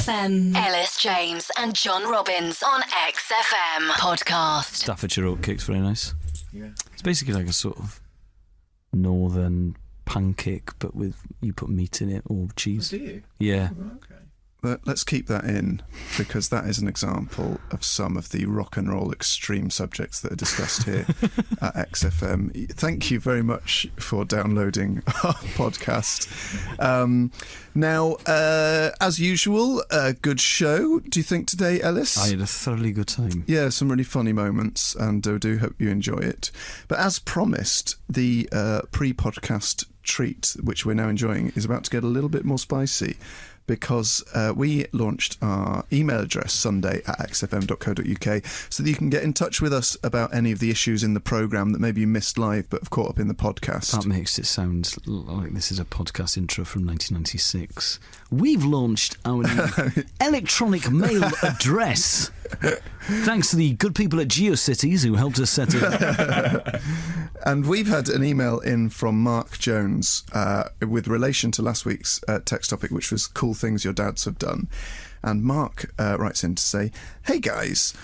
XFM. Ellis James and John Robbins on XFM podcast. Staffordshire oatcake's very nice. Yeah. It's basically like a sort of northern pancake, but with you put meat in it or cheese. Oh, do you? Yeah. Oh, okay. Let's keep that in, because that is an example of some of the rock and roll extreme subjects that are discussed here at XFM. Thank you very much for downloading our podcast. Now, as usual, a good show. Do you think today, Elis? I had a thoroughly good time. Yeah, some really funny moments, and I do hope you enjoy it. But as promised, the pre-podcast treat, which we're now enjoying, is about to get a little bit more spicy, because we launched our email address Sunday at xfm.co.uk so that you can get in touch with us about any of the issues in the programme that maybe you missed live but have caught up in the podcast. That makes it sound like this is a podcast intro from 1996. We've launched our new electronic mail address. Thanks to the good people at GeoCities who helped us set it up. And we've had an email in from Mark Jones with relation to last week's text topic, which was cool things your dads have done. And Mark writes in to say, hey guys,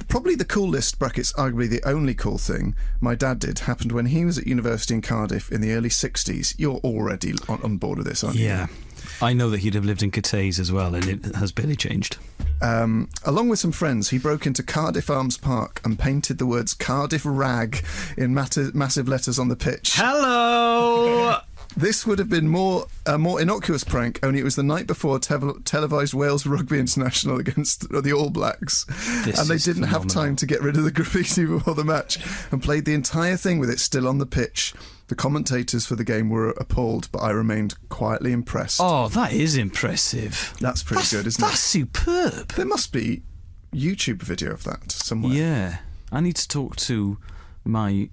probably the coolest, brackets, arguably the only cool thing my dad did happened when he was at university in Cardiff in the early 60s. You're already on board with this, aren't you? Yeah. I know that he'd have lived in Cathays as well, and it has barely changed. Along with some friends, he broke into Cardiff Arms Park and painted the words Cardiff Rag in massive letters on the pitch. Hello! This would have been a more innocuous prank, only it was the night before televised Wales Rugby International against the All Blacks. And they didn't have time to get rid of the graffiti before the match, and played the entire thing with it still on the pitch. The commentators for the game were appalled, but I remained quietly impressed. Oh, that is impressive. That's pretty good, isn't it? That's superb. There must be YouTube video of that somewhere. Yeah. I need to talk to my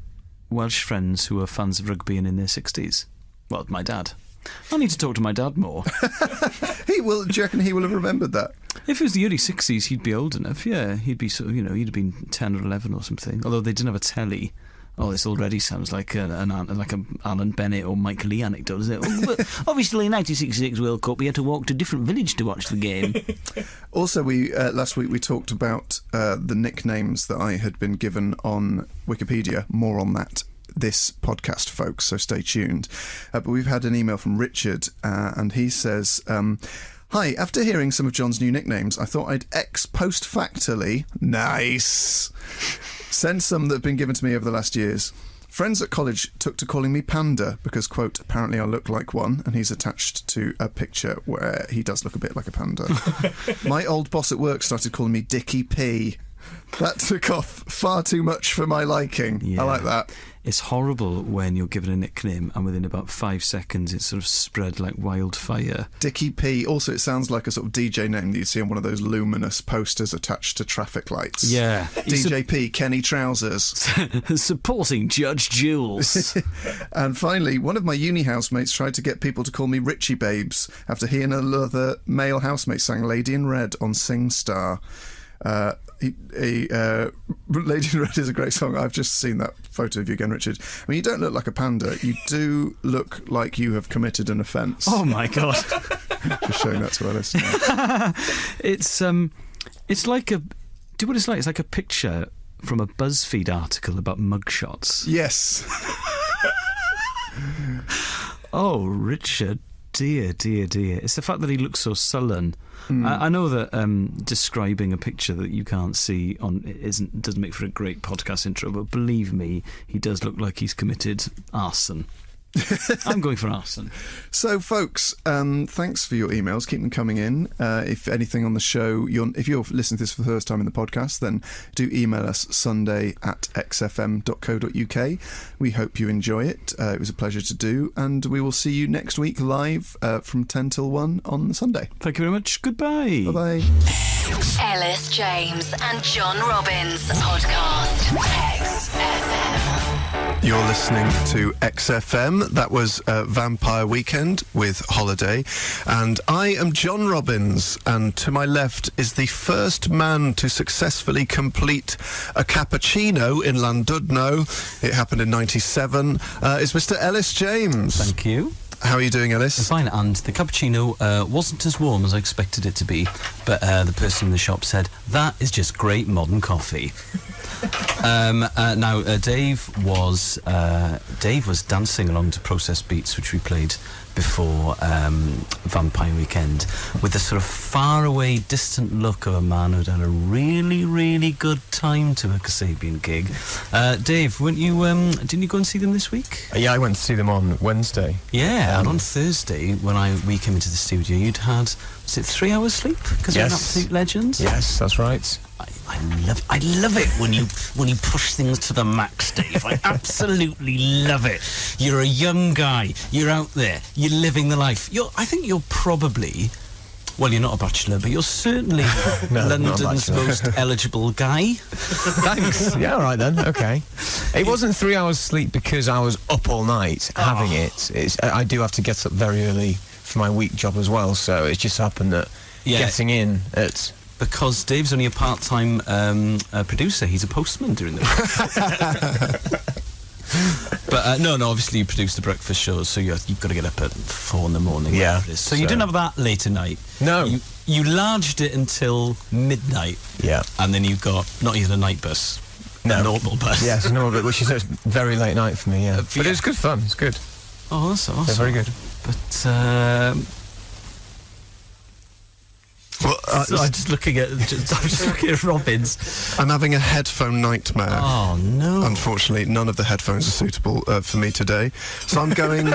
Welsh friends who are fans of rugby and in their 60s. Well, my dad. I need to talk to my dad more. Do you reckon he will have remembered that? If it was the early 60s, he'd be old enough, yeah. He'd be sort of, he'd have been 10 or 11 or something. Although they didn't have a telly. Oh, this already sounds like an Alan Bennett or Mike Lee anecdote, doesn't it? Well, obviously, in 1966 World Cup, we had to walk to a different village to watch the game. Also, we last week we talked about the nicknames that I had been given on Wikipedia. More on that this podcast, folks, so stay tuned. But we've had an email from Richard, and he says... Hi, after hearing some of John's new nicknames, I thought I'd post-factually, nice, send some that have been given to me over the last years. Friends at college took to calling me Panda because, quote, apparently I look like one, and he's attached to a picture where he does look a bit like a panda. My old boss at work started calling me Dickie P. That took off far too much for my liking. Yeah. I like that. It's horrible when you're given a nickname and within about 5 seconds it's sort of spread like wildfire. Dickie P. Also, it sounds like a sort of DJ name that you'd see on one of those luminous posters attached to traffic lights. Yeah. DJ P. Kenny Trousers. Supporting Judge Jules. And finally, one of my uni housemates tried to get people to call me Richie Babes after he and another male housemate sang Lady in Red on SingStar. Lady in Red is a great song. I've just seen that photo of you again, Richard. I mean, you don't look like a panda. You do look like you have committed an offence. Oh my God. Just showing that to our listeners. It's like a... Do you know what it's like? It's like a picture from a BuzzFeed article about mugshots. Yes. Oh, Richard. Dear, dear, dear. It's the fact that he looks so sullen. I know that describing a picture that you can't see doesn't make for a great podcast intro, but believe me, he does look like he's committed arson. I'm going for arson. So, folks, thanks for your emails. Keep them coming in. If anything on the show, if you're listening to this for the first time in the podcast, then do email us sunday@xfm.co.uk. We hope you enjoy it. It was a pleasure to do, and we will see you next week live from 10 till 1 on Sunday. Thank you very much. Goodbye. Bye-bye. Ellis James and John Robbins podcast. XFM. You're listening to XFM. That was Vampire Weekend with Holiday. And I am John Robbins. And to my left is the first man to successfully complete a cappuccino in Llandudno. It happened in 97. Is Mr. Ellis James. Thank you. How are you doing, Elis? Fine, and the cappuccino wasn't as warm as I expected it to be, but the person in the shop said, that is just great modern coffee. Now, Dave was dancing along to Process Beats, which we played before Vampire Weekend, with a sort of faraway, distant look of a man who'd had a really, really good time to a Kasabian gig. Dave, didn't you go and see them this week? Yeah, I went to see them on Wednesday. Yeah, and on Thursday, when we came into the studio, you'd had, was it 3 hours sleep? Because you're an absolute legend? Yes, that's right. I love it when you push things to the max, Dave. I absolutely love it. You're a young guy. You're out there. You're living the life. I think you're probably, well, you're not a bachelor, but you're certainly London's most eligible guy. Thanks. Yeah, all right then. Okay. It wasn't 3 hours sleep because I was up all night having it. I do have to get up very early for my week job as well, so it just happened that getting in at... Because Dave's only a part-time producer. He's a postman during the week. But no, obviously you produce the breakfast shows, so you've got to get up at 4 in the morning. Yeah. So you didn't have that late at night. No. You larged it until midnight. Yeah. And then you got not even a night bus. No. A normal bus. Yes, a normal bus, which is a very late night for me, yeah. But it was good fun. It's good. Oh, that's awesome. Yeah, very good. But... Well, I'm just looking at Robbins. I'm having a headphone nightmare. Oh no! Unfortunately, none of the headphones are suitable for me today, so I'm going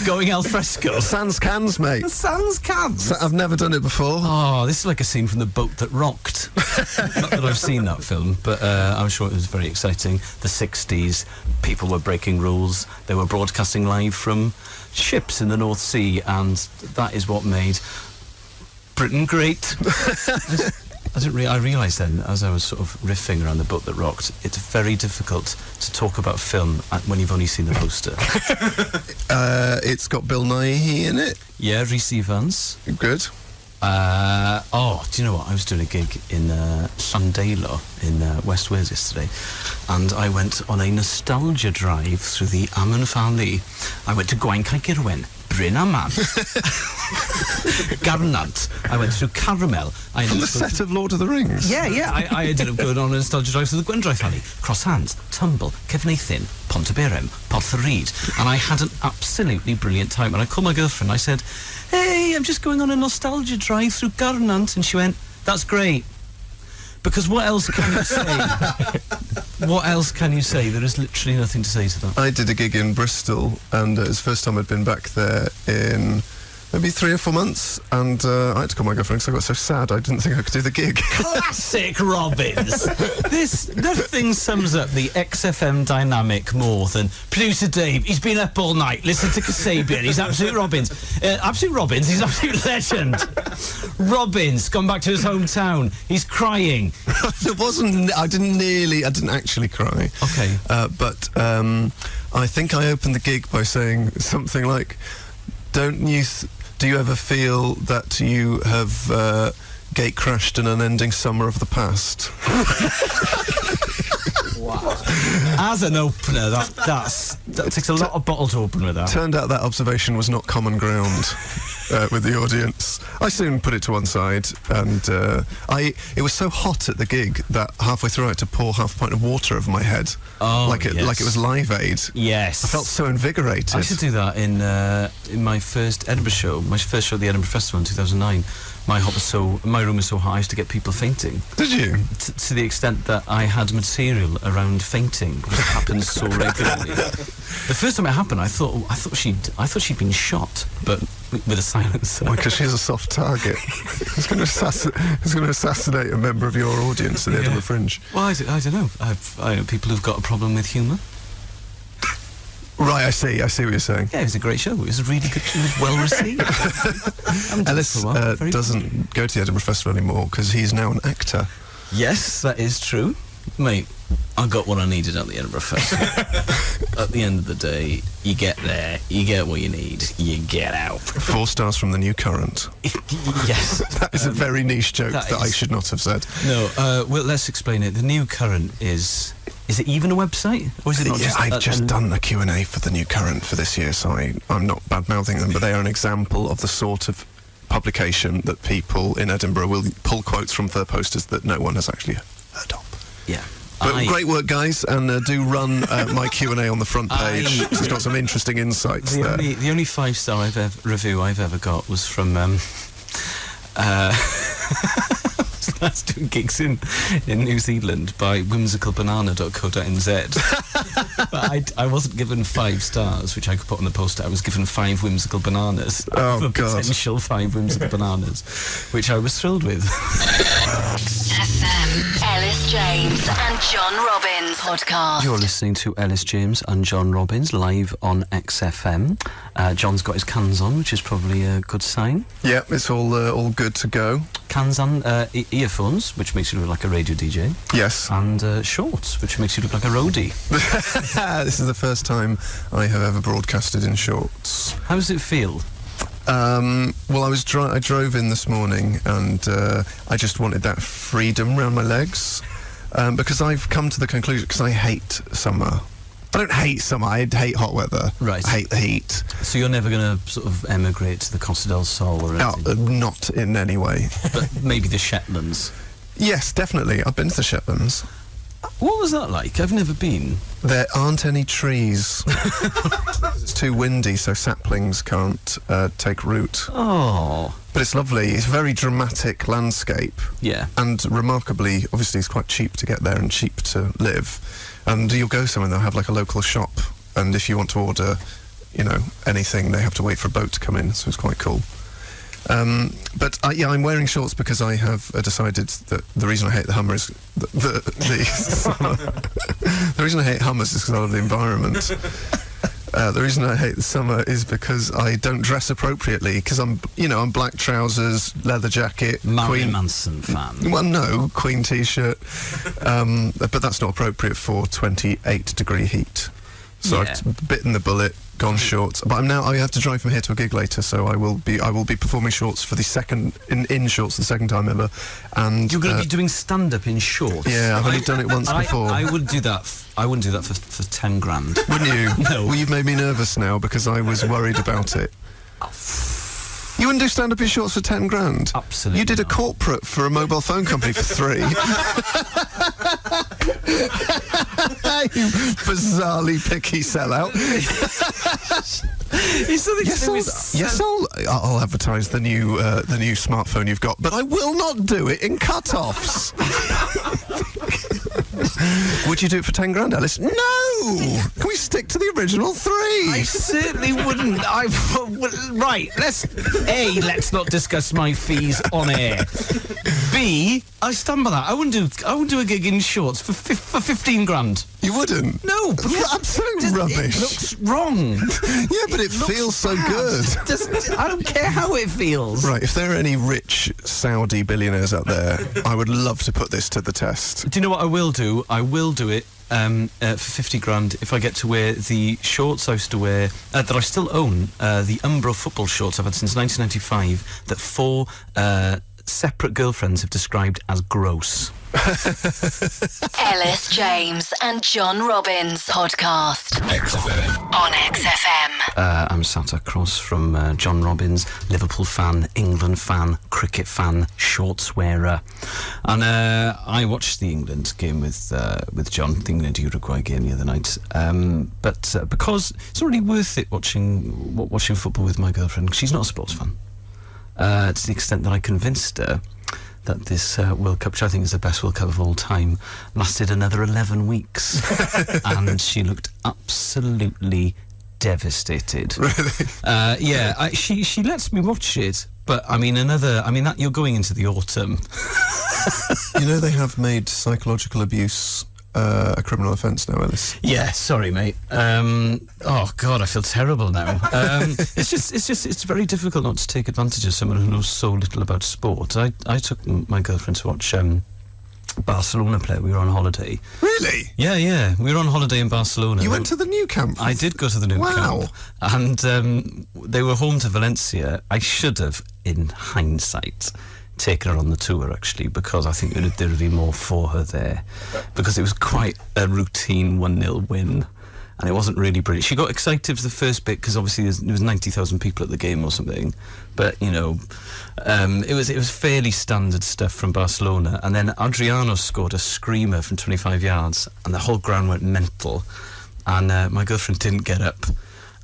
going al fresco. Sans cans, mate. Sans cans. I've never done it before. Oh, this is like a scene from The Boat That Rocked. Not that I've seen that film, but I'm sure it was very exciting. The 60s, people were breaking rules. They were broadcasting live from ships in the North Sea, and that is what made Britain great. I realised then, as I was sort of riffing around The Boat That Rocked, it's very difficult to talk about film when you've only seen the poster. It's got Bill Nighy in it. Yeah, Rhys Evans. Good. Do you know what? I was doing a gig in Llandalo in West Wales yesterday, and I went on a nostalgia drive through the Amman Valley. I went to Gwaun Caergirwen, Bryn Aman, Garnant. I went through Caramel. From the set of Lord of the Rings? Yeah. I ended up going on a nostalgia drive through the Gwendraeth Valley, Crosshands, Tumble, Cefneithin, Pontyberem, Porthareid, and I had an absolutely brilliant time. And I called my girlfriend and I said, hey, I'm just going on a nostalgia drive through Garnant. And she went, that's great. Because what else can you say? What else can you say? There is literally nothing to say to that. I did a gig in Bristol, and it was the first time I'd been back there in maybe 3 or 4 months, and I had to call my girlfriend because I got so sad I didn't think I could do the gig. Classic Robbins. Nothing sums up the XFM dynamic more than producer Dave. He's been up all night. Listen to Kasabian. He's absolute Robbins. Absolute Robbins. He's absolute legend. Robbins gone back to his hometown. He's crying. It wasn't. I didn't actually cry. Okay. But I think I opened the gig by saying something like, do you ever feel that you have gate crashed an unending summer of the past? Wow. As an opener, that takes a lot of bottle to open with that. Turned out that observation was not common ground with the audience. I soon put it to one side, and it was so hot at the gig that halfway through I had to pour half a pint of water over my head, like it was Live Aid. Yes, I felt so invigorated. I should do that in my first Edinburgh show. My first show at the Edinburgh Festival in 2009. My room was so hot I used to get people fainting. Did you? To the extent that I had material around fainting, which happens so regularly. The first time it happened, I thought she'd been shot, but with a silencer. Because she's a soft target. It's going to assassinate a member of your audience at the Edinburgh Fringe. Well, I don't know. I know people who've got a problem with humour. Right, I see what you're saying. Yeah, it was a great show. It was a really good show. It was well received. Elis doesn't go to the Edinburgh Festival anymore because he's now an actor. Yes, that is true. Mate, I got what I needed at the Edinburgh Festival. At the end of the day, you get there, you get what you need, you get out. 4 stars from the New Current. Yes. That is a very niche joke that I should not have said. No, well, let's explain it. The New Current is Is it even a website? Or is it not I've just done a Q&A for the New Current for this year, so I'm not bad-mouthing them, but they are an example of the sort of publication that people in Edinburgh will pull quotes from their posters that no one has actually heard of. Yeah. But great work, guys, and do run my Q&A on the front page. It's got some interesting insights there. The only 5-star review I've ever got was from last doing gigs in New Zealand by whimsicalbanana.co.nz. But I wasn't given 5 stars, which I could put on the poster. I was given 5 whimsical bananas. Oh, God. Potential 5 whimsical bananas, which I was thrilled with. FM. Elis James and John Robbins podcast. You're listening to Elis James and John Robbins live on XFM. John's got his cans on, which is probably a good sign. Yeah, it's all good to go. Cans on, earphones, which makes you look like a radio DJ. Yes. And shorts, which makes you look like a roadie. This is the first time I have ever broadcasted in shorts. How does it feel? Well, I drove in this morning, and I just wanted that freedom around my legs, because I've come to the conclusion, because I hate summer. I don't hate summer, I hate hot weather. Right. I hate the heat. So you're never going to sort of emigrate to the Costa del Sol or anything? Not in any way. But maybe the Shetlands? Yes, definitely. I've been to the Shetlands. What was that like? I've never been. There aren't any trees. It's too windy, so saplings can't take root. Oh. But it's lovely. It's a very dramatic landscape. Yeah. And remarkably, obviously, it's quite cheap to get there and cheap to live. And you'll go somewhere and they'll have like a local shop. And if you want to order, anything, they have to wait for a boat to come in. So it's quite cool. But I'm wearing shorts because I have decided that the reason I hate the Hummer is the summer. The reason I hate Hummers is because I love the environment. The reason I hate the summer is because I don't dress appropriately, because I'm black trousers, leather jacket, Marilyn Manson fan. Well, no, Queen t-shirt, but that's not appropriate for 28-degree heat. So Yeah. I've bitten the bullet, gone shorts. But I have to drive from here to a gig later, so I will be performing shorts for the second in shorts the second time ever. And You're going to be doing stand-up in shorts? Yeah, I've only done it once before. I wouldn't do that. I wouldn't do that for 10 grand. Wouldn't you? No. Well, you've made me nervous now because I was worried about it. You wouldn't do stand-up in shorts for 10 grand? Absolutely You did not. a corporate for a mobile phone company for 3. You bizarrely picky sellout. I'll advertise the new smartphone you've got, but I will not do it in cut-offs. Would you do it for 10 grand, Elis? No! Can we stick to the original 3? I certainly wouldn't. Right, let's not discuss my fees on air. B, I stand by that. I wouldn't do a gig in shorts for 15 grand. You wouldn't? No, because That's absolute rubbish. It looks wrong. Yeah, but it feels so good. I don't care how it feels. Right, if there are any rich Saudi billionaires out there, I would love to put this to the test. Do you know what I will do? I will do it for 50 grand if I get to wear the shorts I used to wear, that I still own, the Umbro football shorts I've had since 1995, that 4 separate girlfriends have described as gross. Elis James and John Robbins podcast XFM. on XFM. I'm sat across from John Robbins, Liverpool fan, England fan, cricket fan, shorts wearer, and I watched the England game with John, the England-Uruguay game the other night. But because it's already worth it watching football with my girlfriend, she's not a sports fan. To the extent that I convinced her that this World Cup, which I think is the best World Cup of all time, lasted another 11 weeks. And she looked absolutely devastated. Really? She lets me watch it, but that you're going into the autumn. They have made psychological abuse a criminal offence now, Elis. Yeah, sorry, mate. Oh God, I feel terrible now. It's very difficult not to take advantage of someone who knows so little about sport. I took my girlfriend to watch Barcelona play. We were on holiday. Really? Yeah. We were on holiday in Barcelona. You went to the new camp? I did go to the new camp. And they were home to Valencia. I should have, in hindsight, taken her on the tour, actually, because I think there would be more for her there, because it was quite a routine 1-0 win. And it wasn't really brilliant. She got excited for the first bit because obviously there was 90,000 people at the game or something. But it was fairly standard stuff from Barcelona. And then Adriano scored a screamer from 25 yards, and the whole ground went mental. And my girlfriend didn't get up.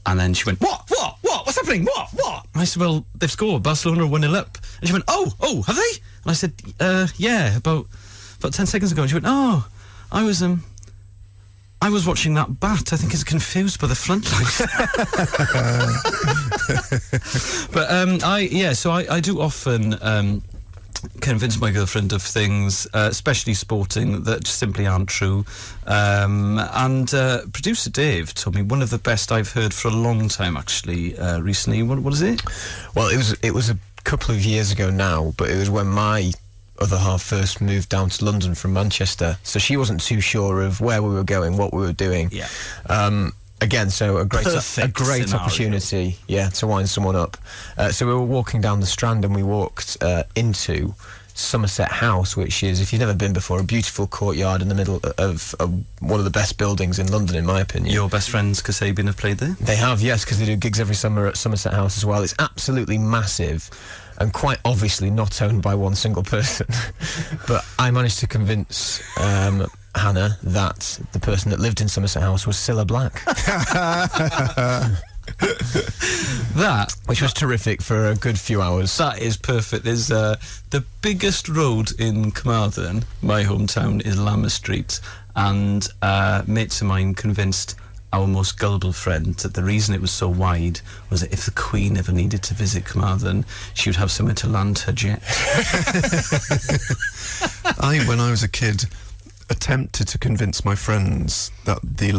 And then she went, what? What's happening? What? And I said, well, they've scored. Barcelona are 1-0 up. And she went, oh, have they? And I said, yeah, about 10 seconds ago. And she went, oh, I was watching that bat. I think it's confused by the floodlights. But so I do often convince my girlfriend of things, especially sporting, that just simply aren't true. And producer Dave told me one of the best I've heard for a long time, actually, recently. What is it? Well, it was a couple of years ago now, but it was when my other half first moved down to London from Manchester, so she wasn't too sure of where we were going, what we were doing. Yeah. Again, so a great scenario. Opportunity, to wind someone up. So we were walking down the Strand, and we walked into Somerset House, which is, if you've never been before, a beautiful courtyard in the middle of one of the best buildings in London, in my opinion. Your best friends, Kasabian, have played there? They have, yes, because they do gigs every summer at Somerset House as well. It's absolutely massive, and quite obviously not owned by one single person. But I managed to convince Hannah that the person that lived in Somerset House was Cilla Black. Which was terrific for a good few hours. That is perfect. There's the biggest road in Carmarthen, my hometown, is Lammer Street, and mates of mine convinced our most gullible friend that the reason it was so wide was that if the Queen ever needed to visit Carmarthen, she would have somewhere to land her jet. When I was a kid, attempted to convince my friends that the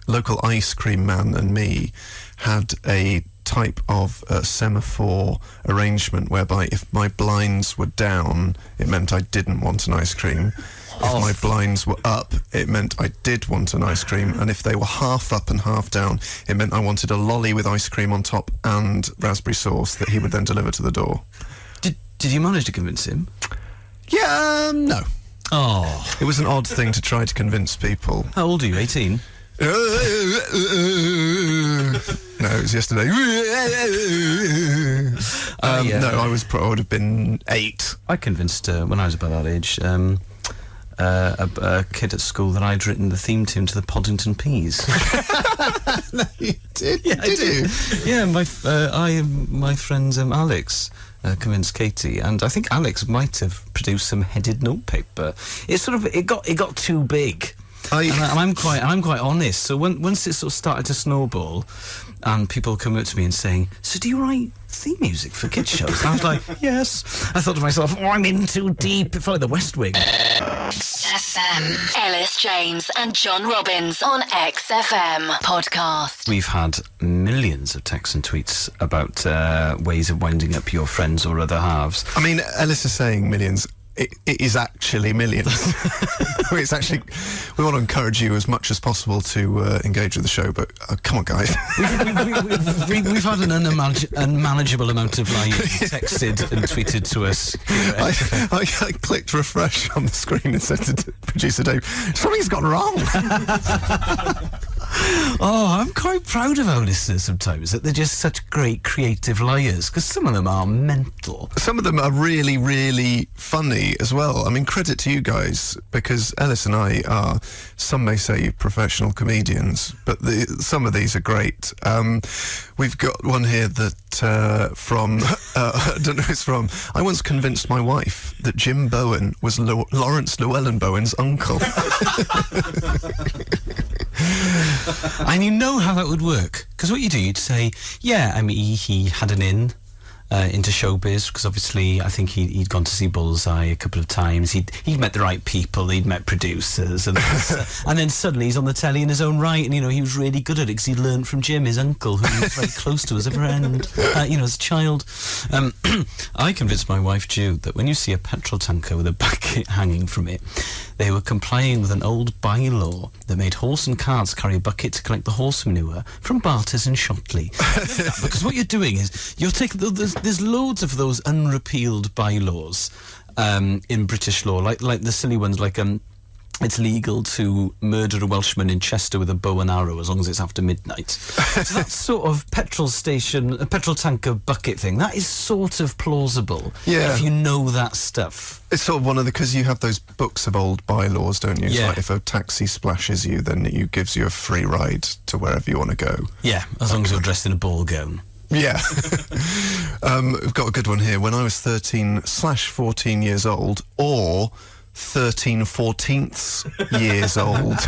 local ice cream man and me had a type of semaphore arrangement whereby if my blinds were down, it meant I didn't want an ice cream. If my blinds were up, it meant I did want an ice cream. And if they were half up and half down, it meant I wanted a lolly with ice cream on top and raspberry sauce that he would then deliver to the door. Did you manage to convince him? Yeah, no. Oh. It was an odd thing to try to convince people. How old are you, 18? No, it was yesterday. No, I would have been 8. I convinced, when I was about that age, a kid at school that I'd written the theme tune to the Poddington Peas. No, you did? Yeah, did you? Yeah, my friend Alex convinced Katie, and I think Alex might have produced some headed notepaper. It got too big. And I'm quite honest. So once it sort of started to snowball, and people come up to me and saying, "So do you write theme music for kids shows?" And I was like, "Yes." I thought to myself, "Oh, I'm in too deep. It's like the West Wing." XFM. Elis James and John Robbins on XFM podcast. We've had millions of texts and tweets about ways of winding up your friends or other halves. I mean, Elis is saying millions. It is actually millions. It's actually, we want to encourage you as much as possible to engage with the show, but come on, guys. We've had an unmanageable amount of texted and tweeted to us. I clicked refresh on the screen and said to producer Dave, "Something's gone wrong." Oh, I'm quite proud of our listeners sometimes, that they're just such great creative liars, because some of them are mental. Some of them are really, really funny as well. I mean, credit to you guys, because Elis and I are, some may say, professional comedians, but some of these are great. We've got one here that from, I don't know who it's from. I once convinced my wife that Jim Bowen was Lawrence Llewellyn Bowen's uncle. And you know how that would work, because what you do, you'd say, yeah, I mean, he had an in into showbiz, because obviously I think he'd gone to see Bullseye a couple of times. He'd met the right people, he'd met producers, and then suddenly he's on the telly in his own right, and he was really good at it because he learned from Jim, his uncle, who was very close to us as a friend, as a child. I convinced my wife Ju that when you see a petrol tanker with a bucket hanging from it, they were complying with an old bylaw that made horse and carts carry a bucket to collect the horse manure from Barters and Shotley. Because what you're doing is you're taking there's loads of those unrepealed bylaws in British law, like the silly ones, like it's legal to murder a Welshman in Chester with a bow and arrow as long as it's after midnight. So that sort of petrol tanker bucket thing, that is sort of plausible. Yeah. If you know that stuff. It's sort of one of the, because you have those books of old bylaws, don't you? It's Yeah. like if a taxi splashes you, then it gives you a free ride to wherever you want to go. Yeah, as long as you're dressed in a ball gown. Yeah. We've got a good one here. When I was 13/14 years old, or 13/14 years old.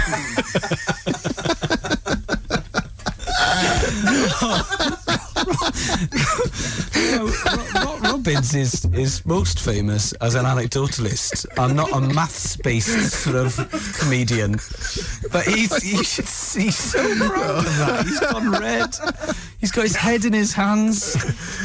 Robbins is most famous as an anecdotalist and not a maths-based sort of comedian. But he's so proud of that. He's gone red. He's got his head in his hands.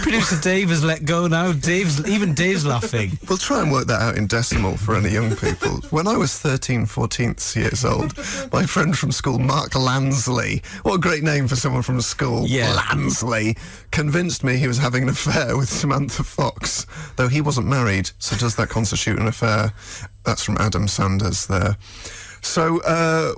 Producer Dave has let go now. Dave's laughing. We'll try and work that out in decimal for any young people. When I was 13/14 years old, my friend from school, Mark Lansley, what a great name for someone from school, Yeah. Lansley, convinced me he was having an affair with Samantha Fox, though he wasn't married, so does that constitute an affair? That's from Adam Sanders there. So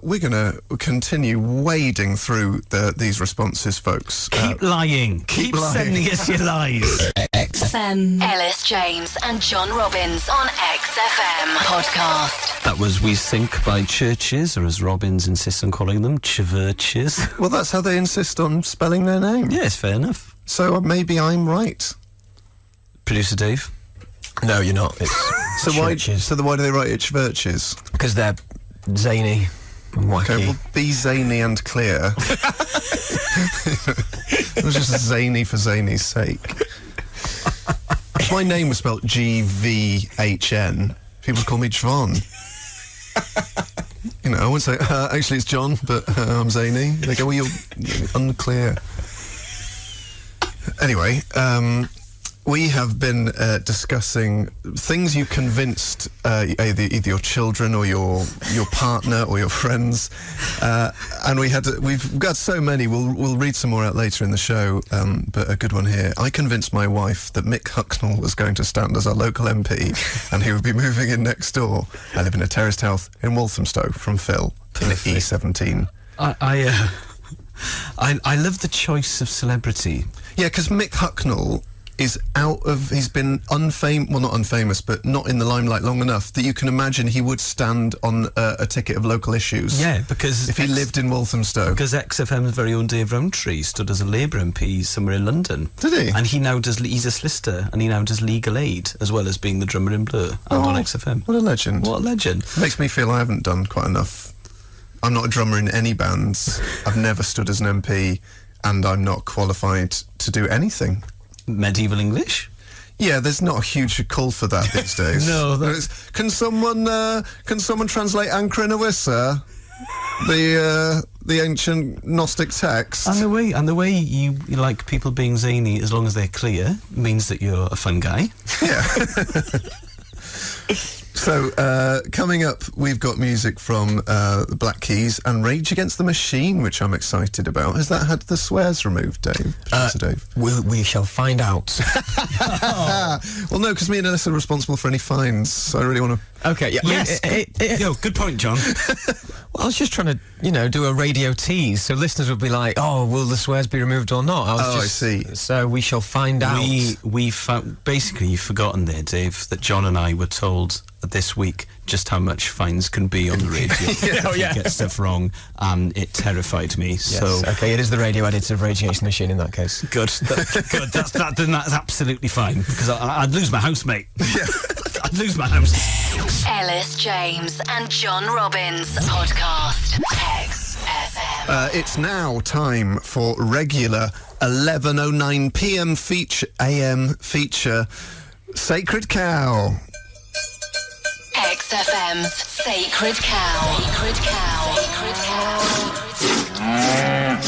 we're going to continue wading through these responses, folks. Keep lying. Keep lying. sending us your lies. XFM. Elis James and John Robbins on XFM podcast. That was We Sink by Churches, or as Robbins insists on calling them, churches. Well, that's how they insist on spelling their name. Yes, fair enough. So maybe I'm right. Producer Dave? No, you're not. It's So why churches. do they write it churches? Because they're zany and wacky. Okay, well, be zany and clear. It was just zany for zany's sake. If my name was spelt Gvhn, people would call me John. You know, I wouldn't say, actually it's John, but I'm zany. They go, well, you're unclear. Anyway, we have been discussing things you convinced either your children or your partner or your friends, and we've got so many. We'll read some more out later in the show, but a good one here. I convinced my wife that Mick Hucknall was going to stand as our local MP, and he would be moving in next door. I live in a terraced house in Walthamstow. From Phil in E17. I love the choice of celebrity. Yeah, because Mick Hucknall is he's been not unfamous, but not in the limelight long enough that you can imagine he would stand on a ticket of local issues. Yeah, because if he lived in Walthamstow. Because XFM's very own Dave Rowntree stood as a Labour MP somewhere in London. Did he? And he now he's a solicitor, and he now does legal aid, as well as being the drummer in Blur and on XFM. What a legend. What a legend. Makes me feel I haven't done quite enough. I'm not a drummer in any bands. I've never stood as an MP, and I'm not qualified to do anything. Medieval English? Yeah, there's not a huge call for that these days. No, can someone translate Anchor in a Wissa? The ancient Gnostic text. And the way you like people being zany, as long as they're clear, means that you're a fun guy. Yeah. So, coming up, we've got music from the Black Keys and Rage Against the Machine, which I'm excited about. Has that had the swears removed, Dave? Dave? We shall find out. Well, no, because me and Elis are responsible for any fines, so I really want to... Okay, yeah. Yes. Yo, good point, John. Well, I was just trying to, do a radio tease, so listeners would be like, "Oh, will the swears be removed or not?" I see. So we shall find out. We found, basically, you've forgotten there, Dave, that John and I were told this week just how much fines can be on the radio if you get stuff wrong, and it terrified me. Yes, so okay, it is the radio edit of Rage Against the Machine in that case. Good. Good. Then that's absolutely fine, because I'd lose my house, mate. Yeah. I'd lose my house. Ellis James and John Robbins podcast. XFM. It's now time for regular 11:09 p.m. AM feature, Sacred Cow. XFM's Sacred Cow. Sacred Cow. Sacred Cow.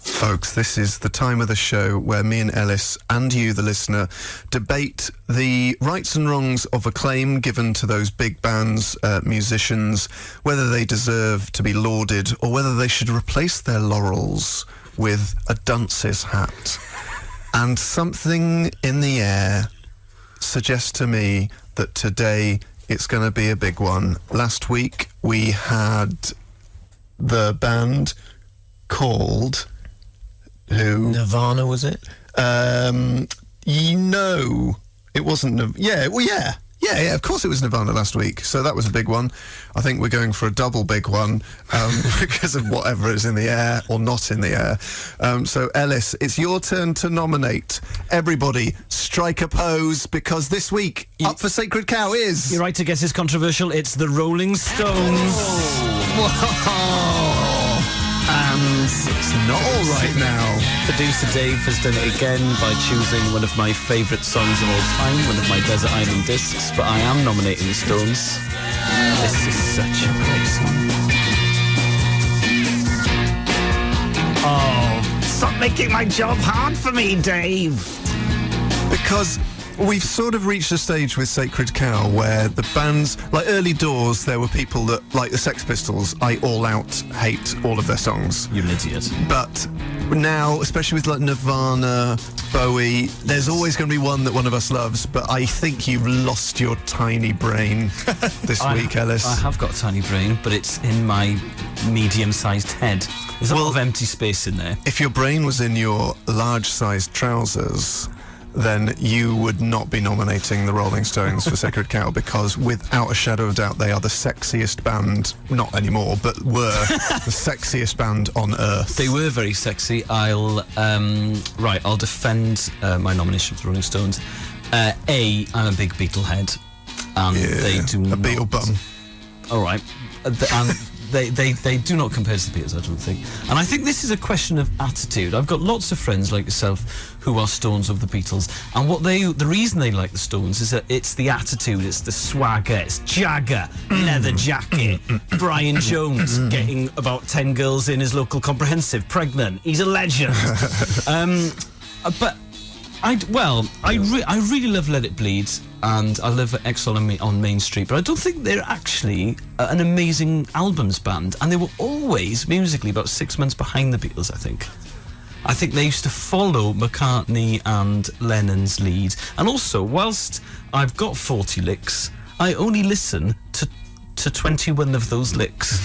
Folks, this is the time of the show where me and Elis and you, the listener, debate the rights and wrongs of acclaim given to those big bands, musicians, whether they deserve to be lauded or whether they should replace their laurels with a dunce's hat. And something in the air suggests to me that today it's going to be a big one. Last week we had the band called... Who? Nirvana, was it? It wasn't... Yeah, of course it was Nirvana last week. So that was a big one. I think we're going for a double big one because of whatever is in the air or not in the air. So, Elis, it's your turn to nominate. Everybody, strike a pose, because this week, up for Sacred Cow is... You're right to guess it's controversial. It's the Rolling Stones. Whoa! And it's not all right now. Producer Dave has done it again by choosing one of my favourite songs of all time, one of my Desert Island discs, but I am nominating the Stones. This is such a great song. Oh, stop making my job hard for me, Dave. Because we've sort of reached a stage with Sacred Cow where the bands, like early doors, there were people that, like the Sex Pistols, I all out hate all of their songs. You're an idiot. But now, especially with like Nirvana, Bowie, there's always going to be one that one of us loves, but I think you've lost your tiny brain this week, Elis. I have got a tiny brain, but it's in my medium-sized head. There's a lot of empty space in there. If your brain was in your large-sized trousers, then you would not be nominating the Rolling Stones for Sacred Cow, because without a shadow of doubt they are the sexiest band, not anymore, but were the sexiest band on earth. They were very sexy. I'll defend my nomination for the Rolling Stones. I'm a big Beatle head, and they do not... A Beatle bum. All right. And they do not compare to the Beatles, I don't think. And I think this is a question of attitude. I've got lots of friends like yourself who are Stones of the Beatles, and the reason they like the Stones is that it's the attitude, it's the swagger, it's Jagger, leather jacket, Brian Jones getting about 10 girls in his local comprehensive pregnant. He's a legend. But I really love Let It Bleed, and I love Exile on Main Street, but I don't think they're actually an amazing albums band, and they were always musically about 6 months behind the Beatles, I think. I think they used to follow McCartney and Lennon's lead, and also, whilst I've got 40 licks, I only listen to 21 of those licks.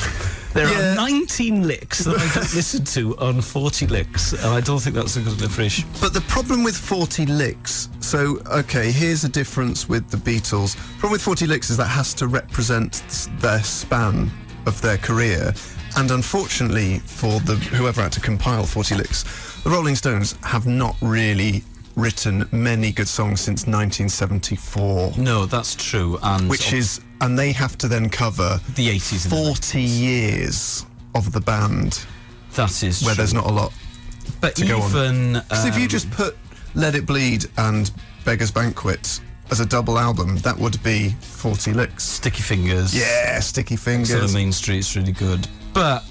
There are 19 licks that I don't listen to on 40 licks, and I don't think that's a good enough. But the problem with 40 licks, so, okay, here's a difference with the Beatles. The problem with 40 licks is that has to represent their span of their career, and unfortunately for whoever had to compile 40 licks, the Rolling Stones have not really written many good songs since 1974. No, that's true. And they have to then cover the 80s, 40 years of the band. That is where true. There's not a lot to go on. Because if you just put Let It Bleed and Beggar's Banquet as a double album, that would be 40 licks. Sticky Fingers. Yeah, Sticky Fingers. Sort of Main Street's really good. But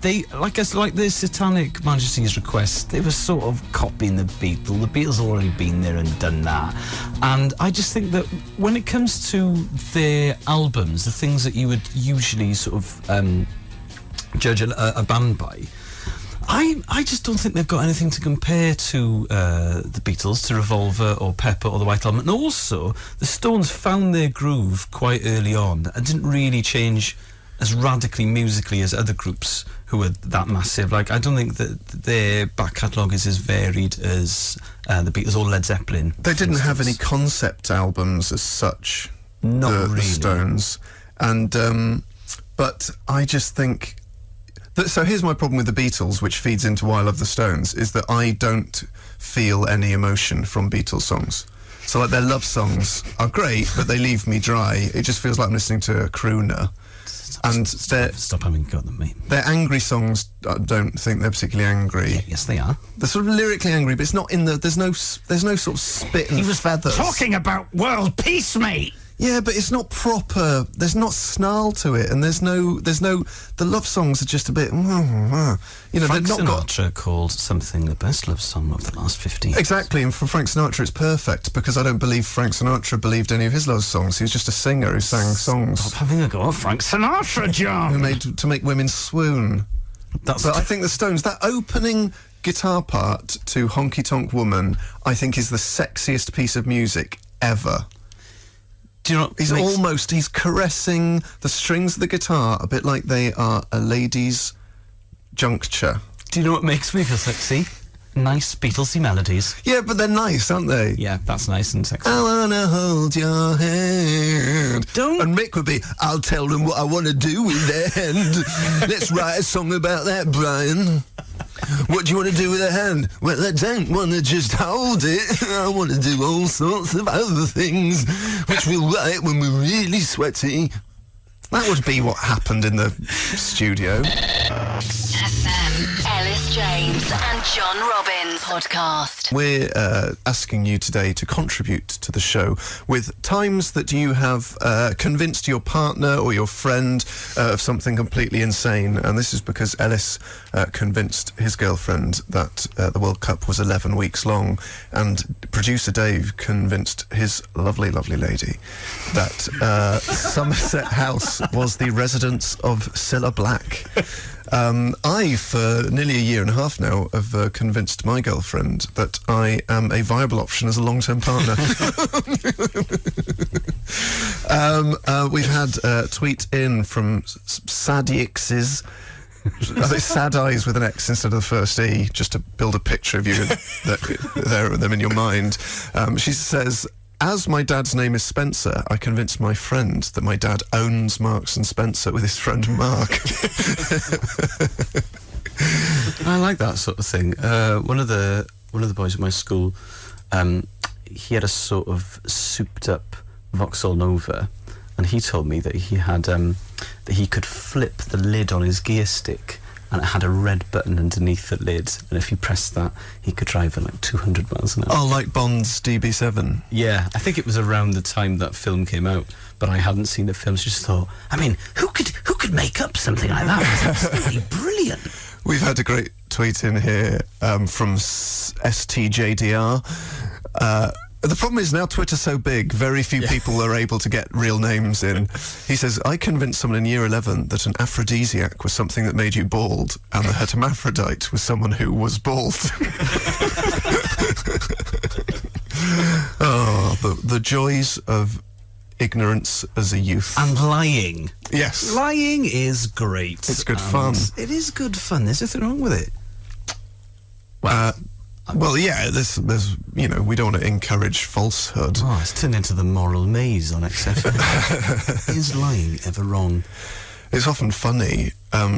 they, like the Satanic Majesty's Request, they were sort of copying the Beatles. The Beatles have already been there and done that. And I just think that when it comes to their albums, the things that you would usually sort of judge a band by, I just don't think they've got anything to compare to the Beatles, to Revolver or Pepper or the White Album. And also, the Stones found their groove quite early on and didn't really change as radically musically as other groups who are that massive. Like, I don't think that their back catalogue is as varied as the Beatles or Led Zeppelin. They didn't have any concept albums as such, not really. The Stones. And, but I just think... So here's my problem with the Beatles, which feeds into why I love the Stones, is that I don't feel any emotion from Beatles songs. So, like, their love songs are great, but they leave me dry. It just feels like I'm listening to a crooner. Stop having a go at them, mate. Their angry songs, I don't think they're particularly angry. Yeah, yes, they are. They're sort of lyrically angry, but it's not in the... There's no sort of spit and feathers. Talking about world peace, mate! Yeah, but it's not proper. There's not snarl to it, and there's no. The love songs are just a bit. Frank they're not Sinatra called something the best love song of the last 50 years. Exactly, and for Frank Sinatra, it's perfect because I don't believe Frank Sinatra believed any of his love songs. He was just a singer who sang songs. Stop having a go at Frank Sinatra, John. Who made to make women swoon. But I think the Stones, that opening guitar part to Honky Tonk Woman, I think, is the sexiest piece of music ever. Do you know what He's caressing the strings of the guitar a bit like they are a lady's juncture. Do you know what makes me feel sexy? Nice Beatlesy melodies. Yeah, but they're nice, aren't they? Yeah, that's nice and sexy. I wanna hold your hand. Don't- And Mick would be, I'll tell them what I want to do with their hand. Let's write a song about that, Brian. What do you want to do with a hand? Well, I don't want to just hold it. I want to do all sorts of other things, which we'll write when we're really sweaty. That would be what happened in the studio. FM. Elis James and John Robbins podcast. We're asking you today to contribute to the show with times that you have convinced your partner or your friend of something completely insane. And this is because Elis convinced his girlfriend that the World Cup was 11 weeks long, and producer Dave convinced his lovely, lovely lady that Somerset House was the residence of Cilla Black. I, for nearly a year and a half now, have convinced my girlfriend that I am a viable option as a long-term partner. We've had a tweet in from Sadix's. I think Sad Eyes with an X instead of the first E, just to build a picture of you there them in your mind. She says, as my dad's name is Spencer, I convinced my friend that my dad owns Marks and Spencer with his friend Mark. I like that sort of thing. One of the boys at my school, he had a sort of souped up Vauxhall Nova, and he told me that he had that he could flip the lid on his gear stick, and it had a red button underneath the lid, and if you pressed that, he could drive at like 200 miles an hour. Oh, like Bond's DB7. Yeah, I think it was around the time that film came out, but I hadn't seen the film, so just thought, I mean, who could make up something like that? It's absolutely brilliant. We've had a great tweet in here from STJDR. The problem is now Twitter's so big, very few people are able to get real names in. He says, I convinced someone in year 11 that an aphrodisiac was something that made you bald, and that a hermaphrodite was someone who was bald. Oh, the joys of ignorance as a youth. And lying. Yes. Lying is great. It's good fun. It is good fun. There's nothing wrong with it. Well, yeah, there's, we don't want to encourage falsehood. Oh, it's turned into the moral maze on XFM. Is lying ever wrong? It's often funny,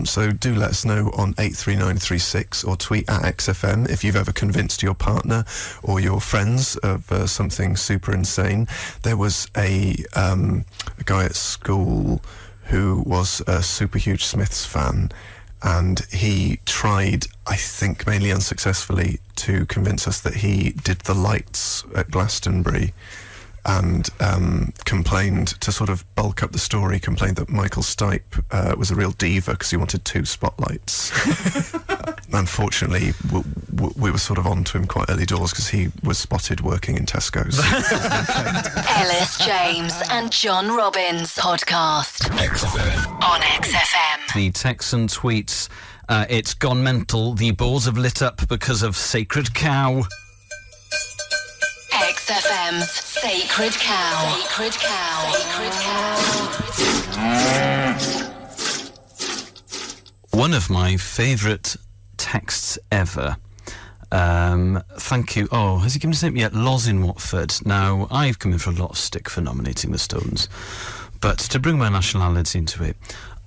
so do let us know on 83936 or tweet at XFM if you've ever convinced your partner or your friends of something super insane. There was a guy at school who was a super huge Smiths fan, and he tried, I think mainly unsuccessfully, to convince us that he did the lights at Glastonbury, and complained, to sort of bulk up the story, complained that Michael Stipe was a real diva because he wanted 2 spotlights. Unfortunately, we were sort of on to him quite early doors because he was spotted working in Tesco's. Elis James and John Robbins podcast on XFM. The Texan tweets, it's gone mental. The balls have lit up because of Sacred Cow. XFM's Sacred Cow. Sacred Cow. Sacred Cow. One of my favourite texts ever. Thank you. Oh, has he given his name yet? Loz in Watford. Now, I've come in for a lot of stick for nominating the Stones, but to bring my nationality into it,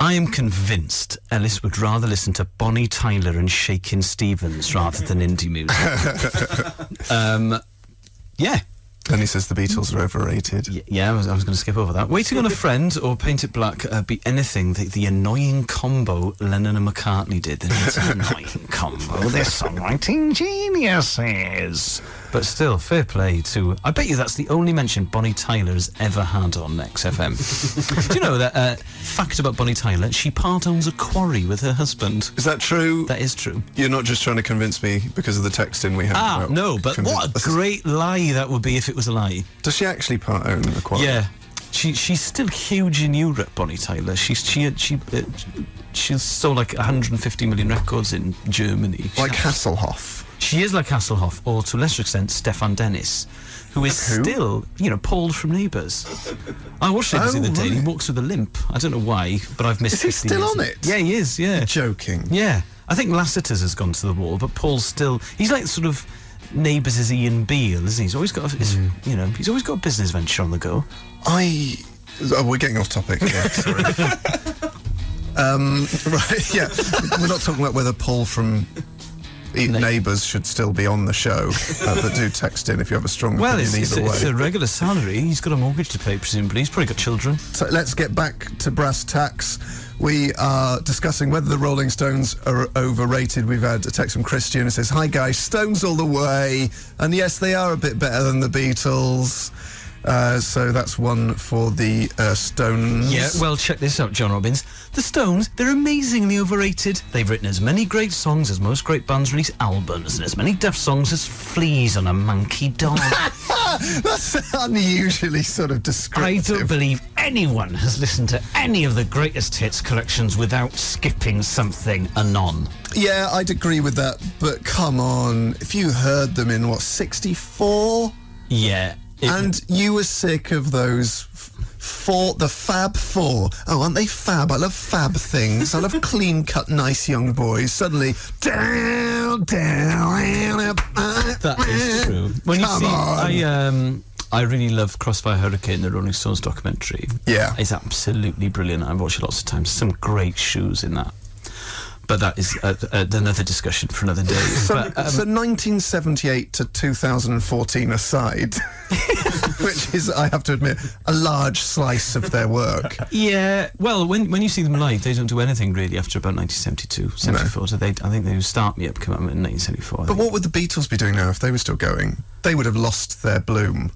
I am convinced Elis would rather listen to Bonnie Tyler and Shakin' Stevens rather than indie music. Yeah. And he says the Beatles are overrated. Yeah, I was going to skip over that. Waiting on a Friend or Paint It Black, be anything. The annoying combo Lennon and McCartney did. It's an annoying combo. They're songwriting geniuses. But still, fair play to... I bet you that's the only mention Bonnie Tyler has ever had on XFM. Do you know that fact about Bonnie Tyler? She part owns a quarry with her husband. Is that true? That is true. You're not just trying to convince me because of the texting we had. No, but what a great lie that would be if it was a lie. Does she actually part own the quarry? Yeah. She's still huge in Europe, Bonnie Tyler. She sold like 150 million records in Germany. Like Hasselhoff. She is like Hasselhoff, or to a lesser extent, Stefan Dennis, who is still, Paul from Neighbours. I watched Neighbours the other day. He walks with a limp. I don't know why, but I've missed. Is he still on it? Yeah, he is. Yeah, joking. Yeah, I think Lassiter's has gone to the wall, but Paul's still. He's like sort of Neighbours is Ian Beale, isn't he? He's always got he's always got a business venture on the go. We're getting off topic. Yeah, sorry. Right. Yeah, we're not talking about whether Paul from Neighbours should still be on the show, but do text in if you have a strong opinion either way. It's a regular salary. He's got a mortgage to pay, presumably. He's probably got children. So let's get back to brass tacks. We are discussing whether the Rolling Stones are overrated. We've had a text from Christian who says, "Hi guys, Stones all the way." And yes, they are a bit better than the Beatles. So that's one for the Stones. Yeah, well, check this out, John Robbins. The Stones, they're amazingly overrated. They've written as many great songs as most great bands release albums, and as many Duff songs as fleas on a manky dog. That's unusually sort of descriptive. I don't believe anyone has listened to any of the greatest hits collections without skipping something anon. Yeah, I'd agree with that, but come on. If you heard them in, 64? Yeah. And you were sick of those the Fab Four. Oh, aren't they fab? I love fab things. I love clean-cut, nice young boys. Suddenly, down. That is true. When Come on. I really love Crossfire Hurricane, the Rolling Stones documentary. Yeah. It's absolutely brilliant. I've watched it lots of times. Some great shoes in that. But that is another discussion for another day. So 1978 to 2014 aside, which is, I have to admit, a large slice of their work. Yeah, well, when you see them live, they don't do anything really after about 1972, 74. No. So I think they Start Me Up come out in 1974. But what would the Beatles be doing now if they were still going? They would have lost their bloom.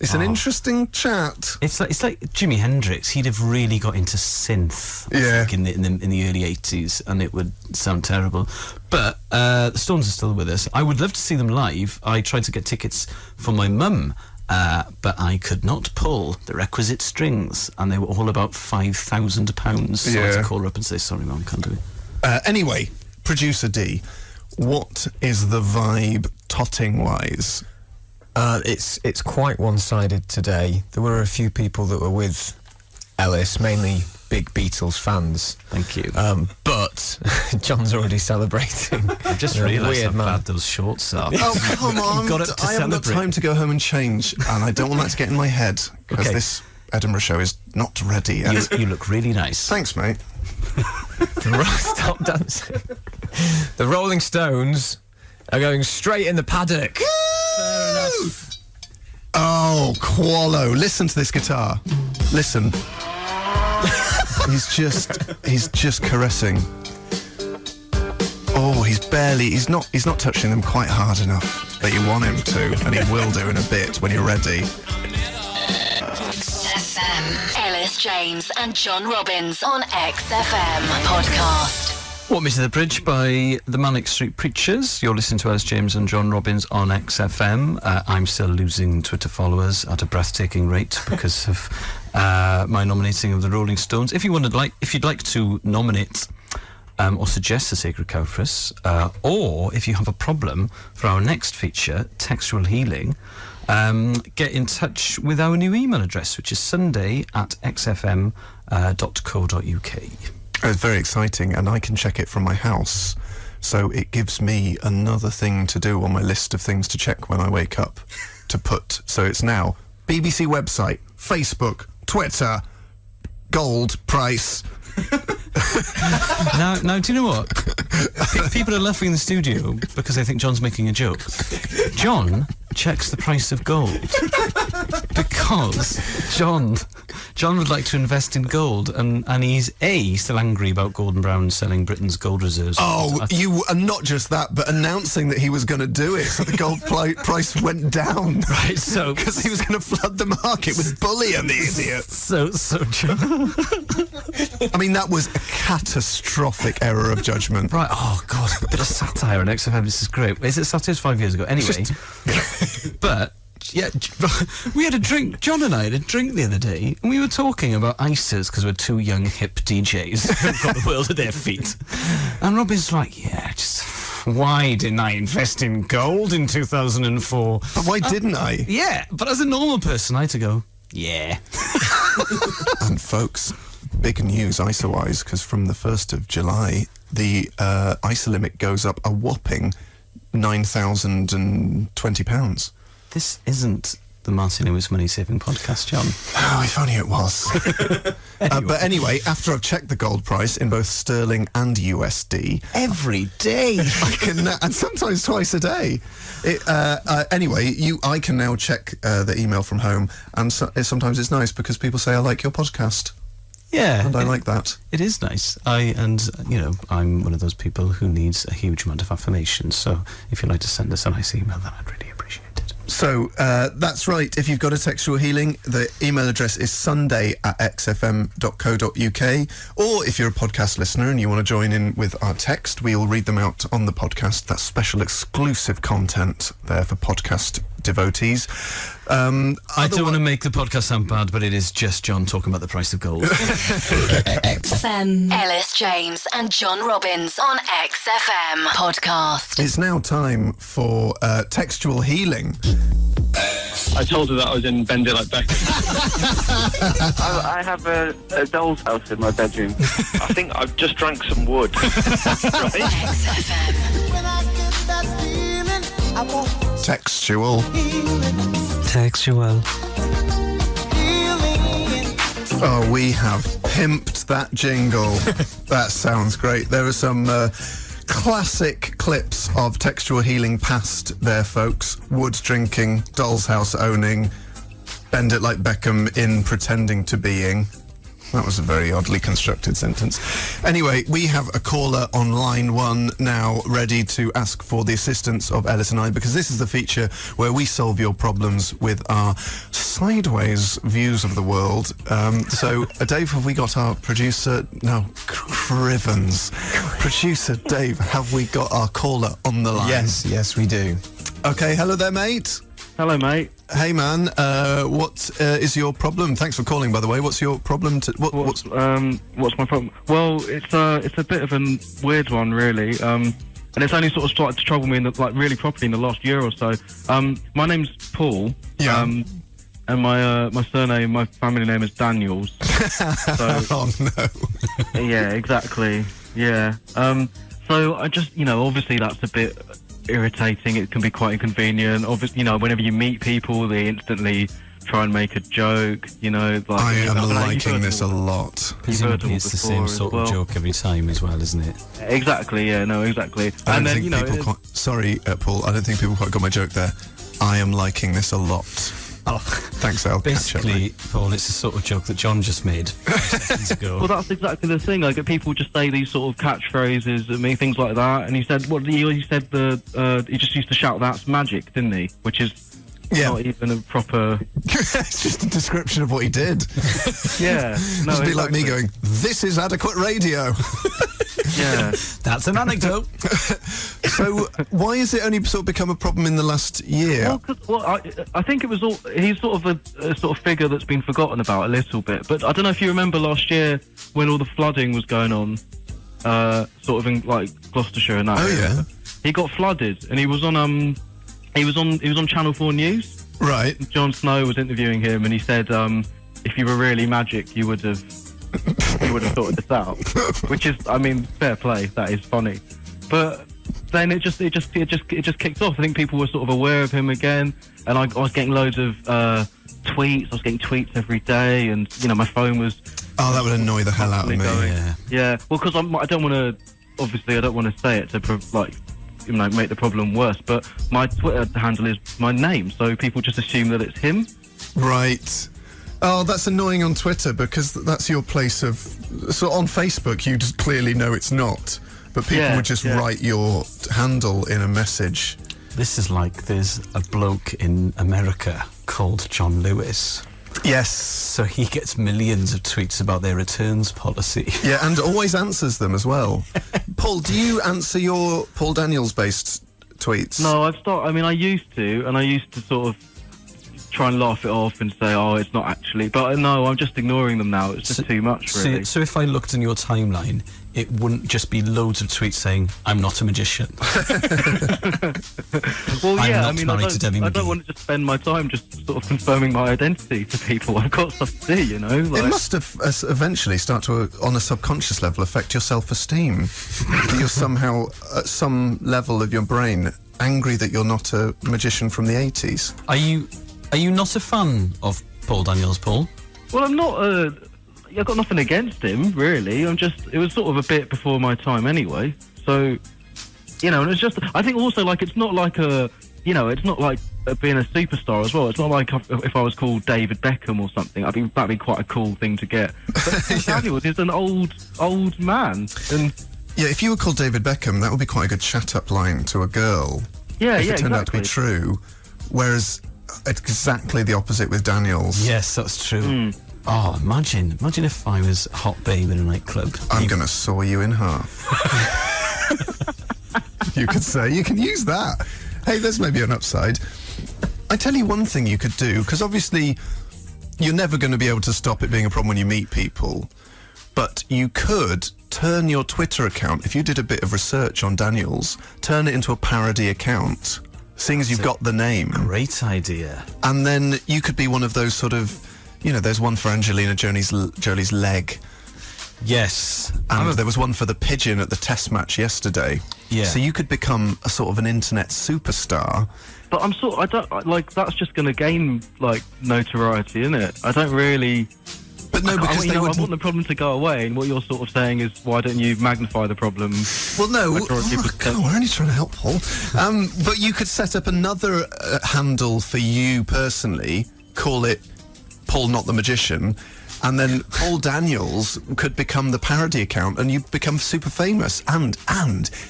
It's an interesting chat. It's like Jimi Hendrix. He'd have really got into synth, I think, in the early 80s, and it would sound terrible. But the Stones are still with us. I would love to see them live. I tried to get tickets for my mum, but I could not pull the requisite strings, and they were all about £5,000. So I had to call her up and say, "Sorry, Mum, can't do it." Anyway, producer D, what is the vibe totting-wise? It's quite one-sided today. There were a few people that were with Elis, mainly big Beatles fans. Thank you. But John's already celebrating. I've just realised how bad those shorts are. Oh, come on. I haven't got time to go home and change, and I don't want that to get in my head, because this Edinburgh show is not ready yet. You look really nice. Thanks, mate. Stop dancing. The Rolling Stones are going straight in the paddock. Fair enough. Oh, Qualo. Listen to this guitar. Listen. He's just caressing. Oh, he's not touching them quite hard enough that you want him to, and he will do in a bit when you're ready. XFM. Elis James and John Robbins on XFM podcast. Walk Me to the Bridge by the Manic Street Preachers. You're listening to Elis James and John Robbins on XFM. I'm still losing Twitter followers at a breathtaking rate because of my nominating of the Rolling Stones. If you'd like to nominate or suggest a Sacred Cow for us, or if you have a problem for our next feature, Textual Healing, get in touch with our new email address, which is sunday@xfm.co.uk. It's very exciting, and I can check it from my house, so it gives me another thing to do on my list of things to check when I wake up. So it's now BBC website, Facebook, Twitter, gold price. Now, do you know what? People are laughing in the studio because they think John's making a joke. John checks the price of gold because John would like to invest in gold, and he's still angry about Gordon Brown selling Britain's gold reserves. Oh, and not just that, but announcing that he was going to do it, so the gold price went down. Right, so because he was going to flood the market with bullion, the idiot. So John. I mean, that was a catastrophic error of judgment. Right. Oh God, a bit of satire on XFM. This is great. Is it satire? 5 years ago. Anyway, but Yeah, we had a drink. John and I had a drink the other day, and we were talking about ISAs because we're two young hip DJs who've got the world at their feet. And Robin's like, yeah, just why didn't I invest in gold in 2004? But why didn't I? Yeah, but as a normal person, I had to go, yeah. And folks, big news ISA-wise, because from the 1st of July, the ISA limit goes up a whopping £9,020. This isn't the Martin Lewis Money Saving Podcast, John. Oh, if only it was. But anyway, after I've checked the gold price in both sterling and USD... Every day. I can, and sometimes twice a day. Anyway, I can now check the email from home, and sometimes it's nice because people say, I like your podcast. Yeah. And I like that. It is nice. I'm one of those people who needs a huge amount of affirmation, so if you'd like to send us a nice email, then I'd really appreciate it. So, that's right. If you've got a textual healing, the email address is sunday@xfm.co.uk. Or if you're a podcast listener and you want to join in with our text, we'll read them out on the podcast. That's special exclusive content there for podcast devotees. I don't want to make the podcast sound bad, but it is just John talking about the price of gold. XFM. Elis James and John Robbins on XFM podcast. It's now time for textual healing. I told her that I was in Bend It Like Beckham. I have a doll's house in my bedroom. I think I've just drank some wood. Right? XFM. Textual. Textual. Oh, we have pimped that jingle. That sounds great. There are some classic clips of textual healing past there, folks. Wood drinking, doll's house owning, Bend It Like Beckham in pretending to being. That was a very oddly constructed sentence. Anyway, we have a caller on line 1 now ready to ask for the assistance of Elis and I, because this is the feature where we solve your problems with our sideways views of the world. So, Dave, have we got our producer? No, Crivens. Producer Dave, have we got our caller on the line? Yes, we do. Okay, hello there, mate. Hello, mate. Hey, man, what is your problem? Thanks for calling, by the way. What's your problem? What's my problem? Well, it's a bit of a weird one, really. And it's only sort of started to trouble me really properly in the last year or so. My name's Paul. Yeah. And my surname, my family name is Daniels. So, Oh, no. yeah, exactly. Yeah. So I just, obviously that's a bit irritating. It can be quite inconvenient. Obviously, whenever you meet people, they instantly try and make a joke. I am liking this a lot. Presumably it's the same sort of joke every time as well, isn't it? Exactly, yeah, no, exactly. I And don't then, think people quite... Sorry, Paul, I don't think people quite got my joke there. I am liking this a lot. Oh, Thanks, I'll catch up, basically, mate. Paul, it's the sort of joke that John just made 5 seconds ago. well, that's exactly the thing. Like, people just say these sort of catchphrases and things like that. And he said, he just used to shout, "That's magic," didn't he? Which is not even a proper... It's just a description of what he did. Yeah. No, It'd be like me exactly. going, "This is adequate radio." Yeah. That's an anecdote. So, why has it only sort of become a problem in the last year? I think it was all... He's sort of a sort of figure that's been forgotten about a little bit. But I don't know if you remember last year when all the flooding was going on, sort of in like Gloucestershire and that. Oh, area. yeah. He got flooded, and he was on Channel 4 News. Right. Jon Snow was interviewing him, and he said, if you were really magic, you would have sorted this out. Which is, fair play. That is funny. But then it just kicked off. I think people were sort of aware of him again, and I was getting loads of tweets. I was getting tweets every day, and my phone was... Oh, that would annoy the hell out of me. Yeah. Well, because I don't want to... Obviously, I don't want to say it to make the problem worse, but my Twitter handle is my name, so people just assume that it's him. Right. Oh, that's annoying on Twitter, because that's your place of... So on Facebook, you just clearly know it's not, but people would just write your handle in a message. This is like there's a bloke in America called John Lewis. Yes. So he gets millions of tweets about their returns policy. Yeah, and always answers them as well. Paul, do you answer your Paul Daniels-based tweets? No, I used to, and I used to sort of try and laugh it off and say, oh, it's not actually. But no, I'm just ignoring them now. It's just too much, really. So if I looked in your timeline, it wouldn't just be loads of tweets saying, I'm not a magician. Well, yeah, I'm not married to Debbie I McGee. don't want to just spend my time just sort of confirming my identity to people. I've got stuff to do, you know? It must have eventually start to, on a subconscious level, affect your self-esteem. That you're somehow, at some level of your brain, angry that you're not a magician from the 80s. Are you not a fan of Paul Daniels, Paul? Well, I'm not... I've got nothing against him, really. It was sort of a bit before my time anyway. So, you know, and it's just... I think also, like, it's not like a... You know, it's not like being a superstar as well. It's not like if I was called David Beckham or something. That'd be quite a cool thing to get. But Paul Daniels is an old man. And yeah, if you were called David Beckham, that would be quite a good chat-up line to a girl. Yeah, if yeah, it turned out to be exactly. true. Whereas it's exactly the opposite with Daniels. Yes, that's true. Oh, imagine if I was a hot babe in a nightclub. I'm going to saw you in half. You could say, you can use that. Hey, there's maybe an upside. I tell you one thing you could do, because obviously you're never going to be able to stop it being a problem when you meet people, but you could turn your Twitter account, if you did a bit of research on Daniels, turn it into a parody account, seeing as you've got the name. Great idea. And then you could be one of those sort of, you know, there's one for Angelina Jolie's leg. Yes. And there was one for the pigeon at the test match yesterday. Yeah. So you could become a sort of an internet superstar. But I don't like that's just going to gain like notoriety, isn't it? I don't really. But no, because I want the problem to go away, and what you're sort of saying is, why don't you magnify the problem? Well, no, Majority of come on, we're only trying to help Paul. But you could set up another handle for you personally, call it Paul Not the Magician, and then Paul Daniels could become the parody account, and you become super famous. And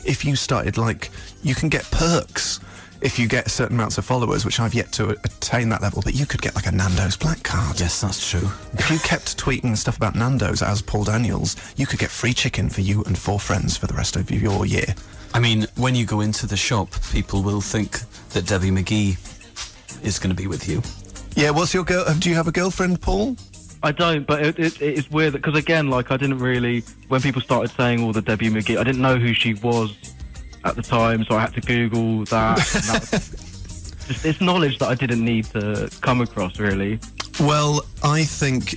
if you started, like, you can get perks if you get certain amounts of followers, which I've yet to attain that level, but you could get like a Nando's black card. Yes, that's true. If you kept tweeting stuff about Nando's as Paul Daniels, you could get free chicken for you and 4 friends for the rest of your year. I mean, when you go into the shop, people will think that Debbie McGee is going to be with you. Yeah, what's your girl? Do you have a girlfriend, Paul? I don't, but it is weird because again, like I didn't really, when people started saying all the Debbie McGee, I didn't know who she was at the time, so I had to Google that. And that it's knowledge that I didn't need to come across, really. Well, I think,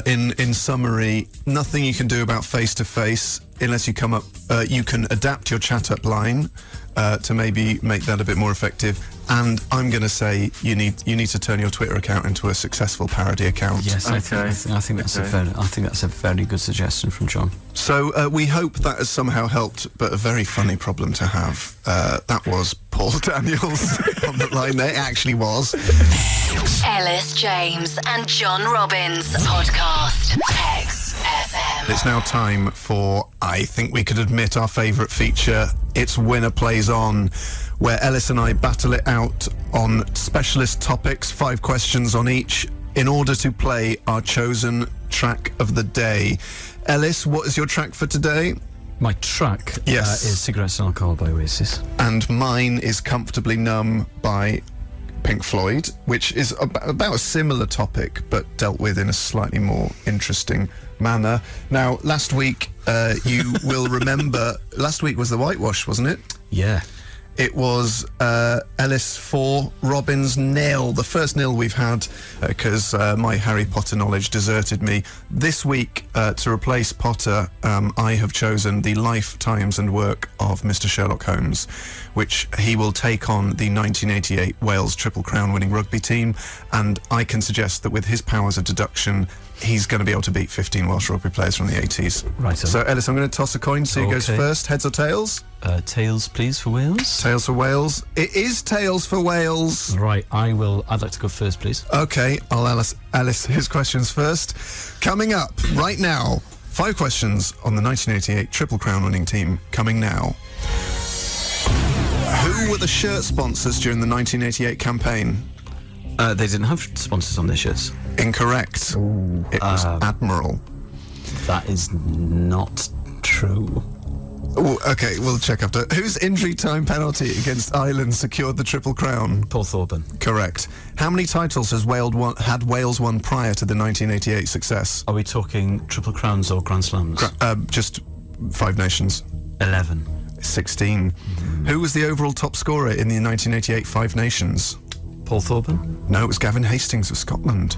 in summary, nothing you can do about face-to-face unless you come up. You can adapt your chat-up line to maybe make that a bit more effective. And I'm going to say you need to turn your Twitter account into a successful parody account. Yes, I think that's a very good suggestion from John. So we hope that has somehow helped, but a very funny problem to have. That was Paul Daniels on the line there. It actually was. Elis James and John Robbins podcast. XFM. It's now time for, I think we could admit, our favourite feature. It's Winner Plays On, where Elis and I battle it out on specialist topics, 5 questions on each, in order to play our chosen track of the day. Elis, what is your track for today? My track Yes. is Cigarettes and Alcohol by Oasis. And mine is Comfortably Numb by Pink Floyd, which is about a similar topic, but dealt with in a slightly more interesting manner. Now, last week, you will remember, last week was the whitewash, wasn't it? Yeah. It was Elis 4, Robbins 0, the first 0 we've had because my Harry Potter knowledge deserted me. This week, to replace Potter, I have chosen the lifetimes and work of Mr. Sherlock Holmes, which he will take on the 1988 Wales Triple Crown winning rugby team, and I can suggest that with his powers of deduction, he's going to be able to beat 15 Welsh rugby players from the 80s. Right. So, Elis, I'm going to toss a coin, see who goes first. Heads or tails? Tails, please, for Wales. Tails for Wales. It is tails for Wales. Right, I'd like to go first, please. Okay, I'll Elis his questions first. Coming up right now, 5 questions on the 1988 Triple Crown winning team. Coming now. Who were the shirt sponsors during the 1988 campaign? They didn't have sponsors on their shirts. Incorrect. It was Admiral. That is not true. Oh, okay, we'll check after. Whose injury time penalty against Ireland secured the Triple Crown? Paul Thorburn. Correct. How many titles has had Wales won prior to the 1988 success? Are we talking Triple Crowns or Grand Slams? Just 5 nations. 11. 16. Who was the overall top scorer in the 1988 Five Nations? Paul Thorburn? No, it was Gavin Hastings of Scotland.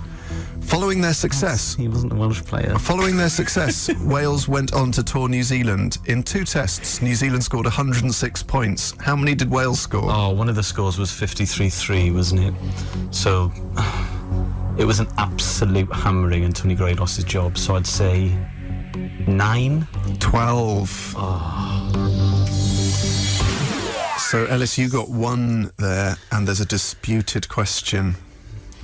Following their success... He wasn't a Welsh player. Following their success, Wales went on to tour New Zealand. In 2 tests, New Zealand scored 106 points. How many did Wales score? Oh, one of the scores was 53-3, wasn't it? So, it was an absolute hammering and Tony Gray lost his job, so I'd say 9? 12. So, Elis, you got 1 there, and there's a disputed question.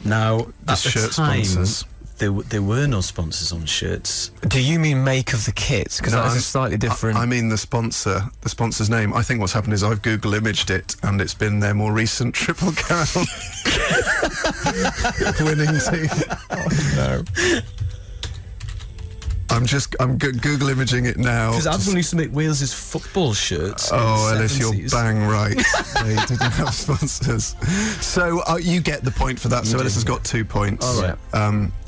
Now, The at the shirt time, sponsors. there were no sponsors on shirts. Do you mean make of the kit? Because that is a slightly different... I mean the sponsor's name. I think what's happened is I've Google imaged it, and it's been their more recent Triple Crown winning team. Oh, no. I'm Google imaging it now. Because Admiral used to make Wales's football shirts. Oh, in the Elis, you're 70s. bang right. They didn't have sponsors. So you get the point for that. So Elis has got 2 points. All right.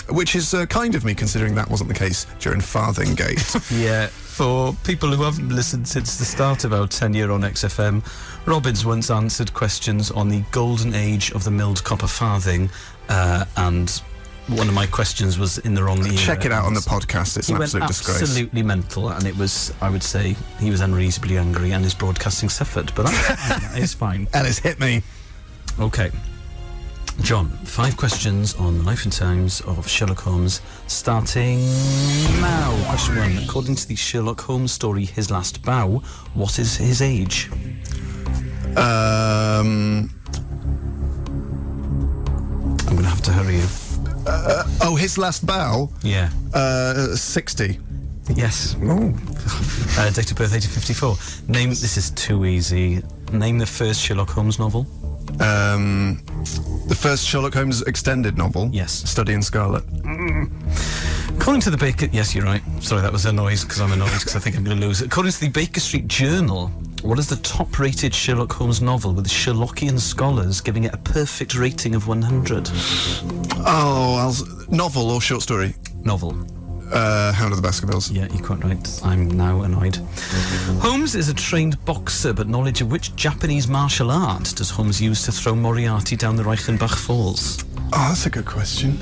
Which is kind of me, considering that wasn't the case during Farthingate. Yeah, for people who haven't listened since the start of our tenure on XFM, Robbins once answered questions on the golden age of the milled copper farthing, and one of my questions was in the wrong era. Check it out on the podcast. It's He an went absolute disgrace. absolutely mental, and it was, I would say, he was unreasonably angry, and his broadcasting suffered, but it's fine. Elis, hit me. Okay. John, 5 questions on the life and times of Sherlock Holmes, starting now. Question 1. According to the Sherlock Holmes story, His Last Bow, what is his age? Um, I'm going to have to hurry you. His Last Bow? Yeah. 60. Yes. Date of birth, 1854. Name, this is too easy. Name the first Sherlock Holmes novel. The first Sherlock Holmes extended novel? Yes. Study in Scarlet. According to the Baker... Yes, you're right. Sorry, that was a noise, because I'm annoyed, because I think I'm going to lose it. According to the Baker Street Journal, what is the top-rated Sherlock Holmes novel, with Sherlockian scholars giving it a perfect rating of 100? Novel or short story? Novel. Hound of the Baskervilles. Yeah, you're quite right. I'm now annoyed. Holmes is a trained boxer, but knowledge of which Japanese martial art does Holmes use to throw Moriarty down the Reichenbach Falls? Oh, that's a good question.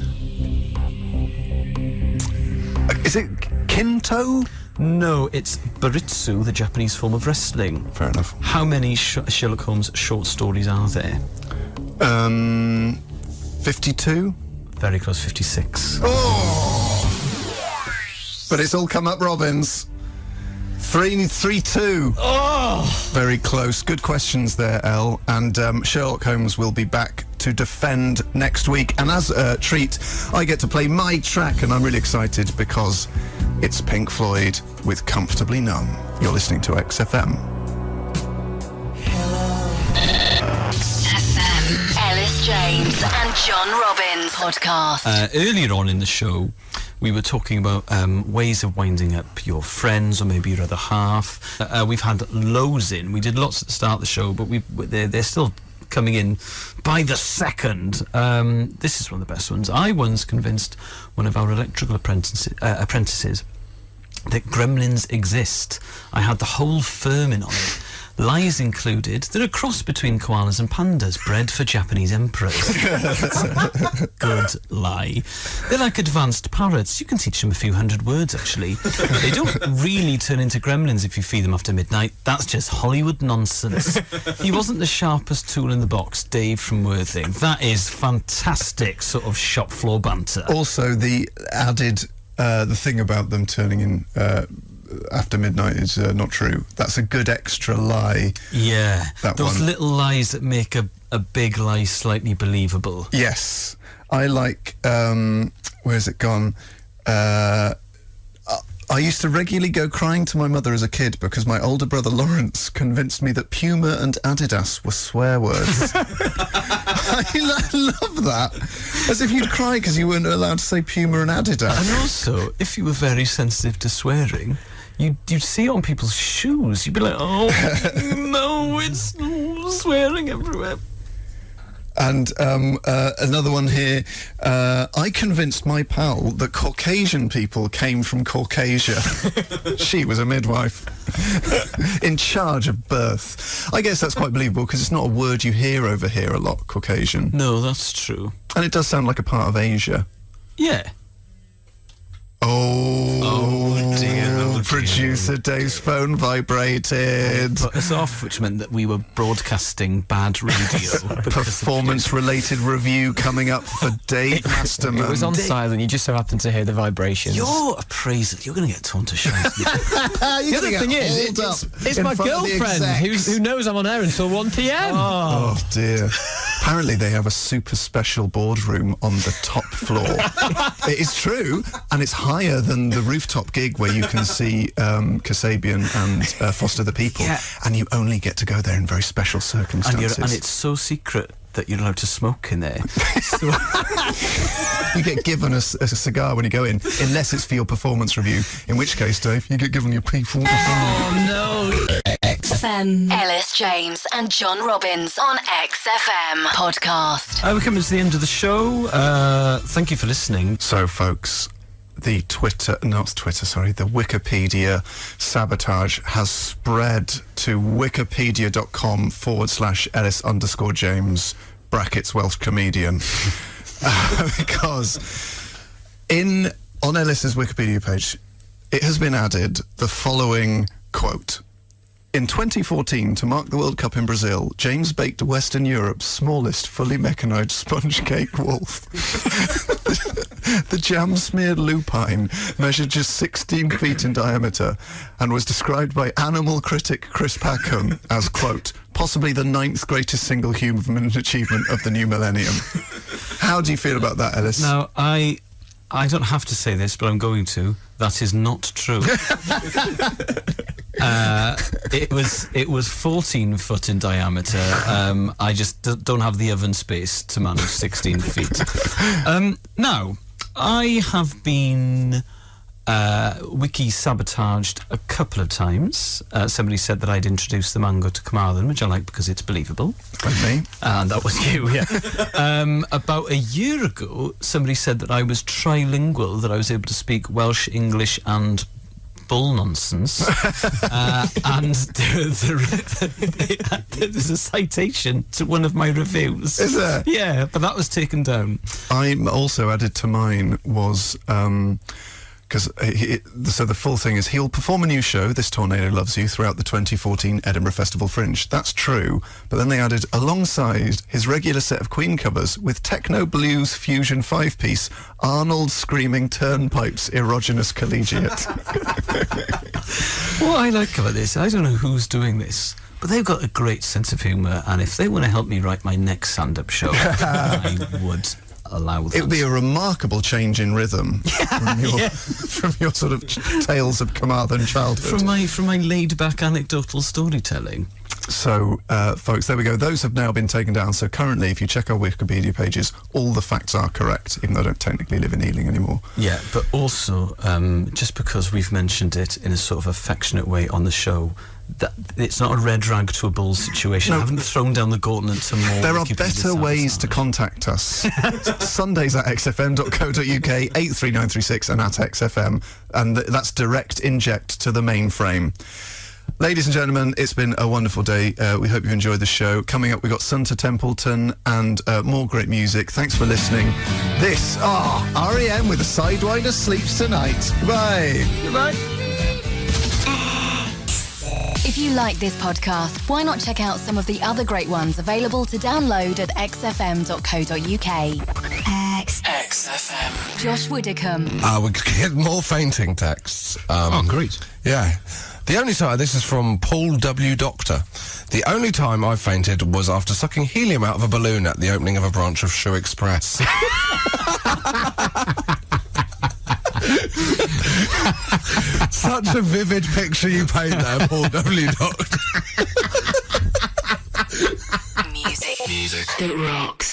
Is it Kinto? No, it's Baritsu, the Japanese form of wrestling. Fair enough. How many Sherlock Holmes short stories are there? 52? Very close, 56. But it's all come up Robbins. 3-2. Oh! Very close. Good questions there, Elle. And Sherlock Holmes will be back to defend next week. And as a treat, I get to play my track, and I'm really excited because it's Pink Floyd with Comfortably Numb. You're listening to XFM. FM. Elis James and John Robbins podcast. Earlier on in the show, we were talking about ways of winding up your friends or maybe your other half. We've had loads in. We did lots at the start of the show, but they're still coming in by the second. This is one of the best ones. I once convinced one of our electrical apprentices that gremlins exist. I had the whole firm in on it. Lies included. They're a cross between koalas and pandas, bred for Japanese emperors. That's a good lie. They're like advanced parrots. You can teach them a few hundred words, actually. They don't really turn into gremlins if you feed them after midnight. That's just Hollywood nonsense. He wasn't the sharpest tool in the box, Dave from Worthing. That is fantastic sort of shop floor banter. Also, the added the thing about them turning in after midnight is not true. That's a good extra lie. Yeah, those one. little lies that make a big lie slightly believable. Yes. I like, where's it gone? I used to regularly go crying to my mother as a kid because my older brother Lawrence convinced me that Puma and Adidas were swear words. I love that. As if you'd cry because you weren't allowed to say Puma and Adidas. And also, if you were very sensitive to swearing, you'd see it on people's shoes. You'd be like, oh no, it's swearing everywhere. And another one here. I convinced my pal that Caucasian people came from Caucasia. She was a midwife in charge of birth. I guess that's quite believable because it's not a word you hear over here a lot, Caucasian. No, that's true. And it does sound like a part of Asia. Yeah. Oh dear, oh dear. Producer Dave's phone vibrated. Put us off, which meant that we were broadcasting bad radio. Performance-related review coming up for Dave Masterman. It was on silent. You just so happened to hear the vibrations. Your appraisal, you're going to get torn to shreds. The other thing is, it's my girlfriend who knows I'm on air until 1 p.m. Oh dear. Apparently they have a super special boardroom on the top floor. It is true, and it's higher than the rooftop gig where you can see Kasabian and Foster the People, and you only get to go there in very special circumstances. And it's so secret that you're allowed to smoke in there. So you get given a cigar when you go in, unless it's for your performance review, in which case, Dave, you get given your P40. Oh no. XFM. Elis James and John Robbins on XFM podcast. We're coming to the end of the show. Thank you for listening. So, folks, the Wikipedia sabotage has spread to wikipedia.com/Ellis_James brackets Welsh comedian. Because on Ellis's Wikipedia page, it has been added the following quote. In 2014, to mark the World Cup in Brazil, James baked Western Europe's smallest fully mechanised sponge cake wolf. The jam-smeared lupine measured just 16 feet in diameter and was described by animal critic Chris Packham as, quote, possibly the 9th greatest single human achievement of the new millennium. How do you feel about that, Elis? Now, I don't have to say this, but I'm going to. That is not true. It was 14 foot in diameter. I just don't have the oven space to manage 16 feet. Now, I have been wiki-sabotaged a couple of times. Somebody said that I'd introduced the mango to Carmarthen, which I like because it's believable. Like me. And that was you, yeah. About a year ago, somebody said that I was trilingual, that I was able to speak Welsh, English and bull nonsense. And there's a citation to one of my reviews. Is there? Yeah, but that was taken down. I also added to mine was... so the full thing is he'll perform a new show, This Tornado Loves You, throughout the 2014 Edinburgh Festival Fringe. That's true, but then they added, alongside his regular set of Queen covers, with techno blues fusion 5-piece, Arnold Screaming Turnpipes Erogenous Collegiate. What I like about this, I don't know who's doing this, but they've got a great sense of humour, and if they want to help me write my next stand-up show, I would allow that. It would be a remarkable change in rhythm from your sort of tales of Carmarthen childhood. From my laid-back anecdotal storytelling. So, folks, there we go. Those have now been taken down. So currently, if you check our Wikipedia pages, all the facts are correct, even though I don't technically live in Ealing anymore. Yeah, but also, just because we've mentioned it in a sort of affectionate way on the show, that it's not a red rag to a bull situation. No, I haven't thrown down the gauntlet to more. There are Wikipedia better ways to contact us. Sundays at xfm.co.uk, 83936 and at xfm, and that's direct inject to the mainframe. Ladies and gentlemen, it's been a wonderful day. We hope you enjoyed the show. Coming up, we've got Sunta Templeton and more great music. Thanks for listening. This, REM with a Sidewinder Sleeps Tonight. Goodbye. Goodbye. If you like this podcast, why not check out some of the other great ones available to download at xfm.co.uk. XFM. Josh Widdicombe. We get more fainting texts. Great. Yeah. The only time, this is from Paul W. Doctor. The only time I fainted was after sucking helium out of a balloon at the opening of a branch of Shoe Express. Such a vivid picture you paint there, Paul W. Doctor. Music that rocks.